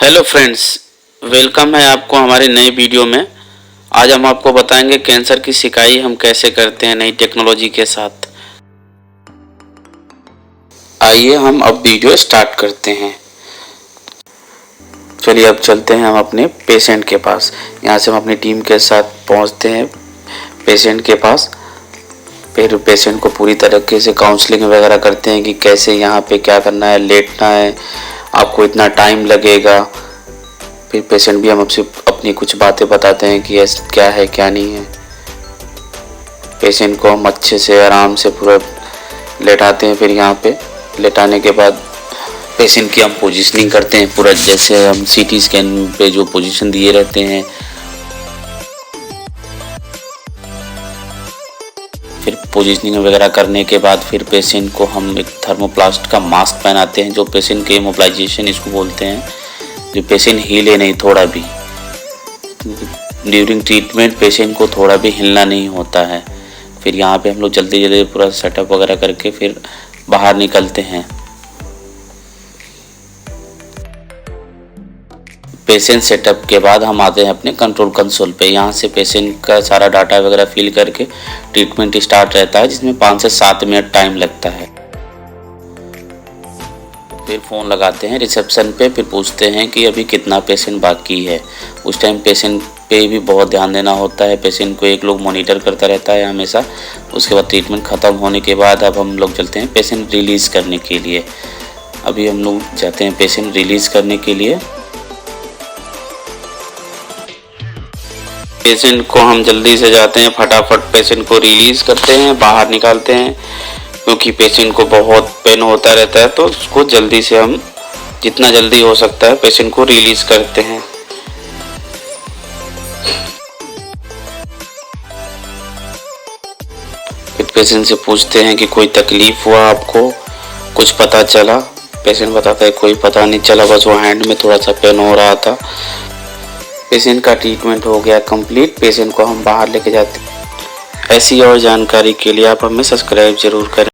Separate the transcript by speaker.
Speaker 1: Hello friends, welcome है आपको हमारे नए वीडियो में। आज हम आपको बताएंगे कैंसर की सिकाई हम कैसे करते हैं नई टेक्नोलॉजी के साथ। आइए हम अब वीडियो स्टार्ट करते हैं। चलिए अब चलते हैं हम अपने पेशेंट के पास। यहाँ से हम अपनी टीम के साथ पहुँचते हैं पेशेंट के पास। फिर पेशेंट को पूरी तरीके से काउंसलिंग वगैरह करते हैं कि कैसे यहाँ पे क्या करना है, लेटना है, आपको इतना टाइम लगेगा। फिर पेशेंट भी हम आपसे अपनी कुछ बातें बताते हैं कि ऐसा क्या है क्या नहीं है। पेशेंट को हम अच्छे से आराम से पूरा लेटाते हैं। फिर यहाँ पे लेटाने के बाद पेशेंट की हम पोजीशनिंग करते हैं पूरा, जैसे हम सीटी स्कैन पे जो पोजीशन दिए रहते हैं। फिर पोजीशनिंग वगैरह करने के बाद फिर पेशेंट को हम एक थर्मोप्लास्ट का मास्क पहनाते हैं, जो पेशेंट के इमोबिलाइजेशन इसको बोलते हैं, जो पेशेंट हिले नहीं थोड़ा भी। ड्यूरिंग ट्रीटमेंट पेशेंट को थोड़ा भी हिलना नहीं होता है। फिर यहाँ पे हम लोग जल्दी जल्दी पूरा सेटअप वगैरह करके फिर बाहर निकलते हैं। पेशेंट सेटअप के बाद हम आते हैं अपने कंट्रोल कंसोल पे। यहाँ से पेशेंट का सारा डाटा वगैरह फिल करके ट्रीटमेंट स्टार्ट रहता है, जिसमें 5 से 7 मिनट टाइम लगता है। फिर फ़ोन लगाते हैं रिसेप्शन पे, फिर पूछते हैं कि अभी कितना पेशेंट बाकी है। उस टाइम पेशेंट पे भी बहुत ध्यान देना होता है। पेशेंट को एक लोग मॉनिटर करता रहता है हमेशा। उसके बाद ट्रीटमेंट ख़त्म होने के बाद अब हम लोग चलते हैं पेशेंट रिलीज़ करने के लिए। अभी हम लोग जाते हैं पेशेंट रिलीज़ करने के लिए। पेशेंट को हम जल्दी से जाते हैं, फटाफट पेशेंट को रिलीज़ करते हैं, बाहर निकालते हैं, क्योंकि पेशेंट को बहुत पेन होता रहता है। तो उसको जल्दी से हम जितना जल्दी हो सकता है पेशेंट को रिलीज़ करते हैं। फिर पेशेंट से पूछते हैं कि कोई तकलीफ़ हुआ आपको, कुछ पता चला। पेशेंट बताता है कोई पता नहीं चला, बस वो हैंड में थोड़ा सा पेन हो रहा था। पेशेंट का ट्रीटमेंट हो गया कंप्लीट। पेशेंट को हम बाहर लेके जाते हैं। ऐसी और जानकारी के लिए आप हमें सब्सक्राइब जरूर करें।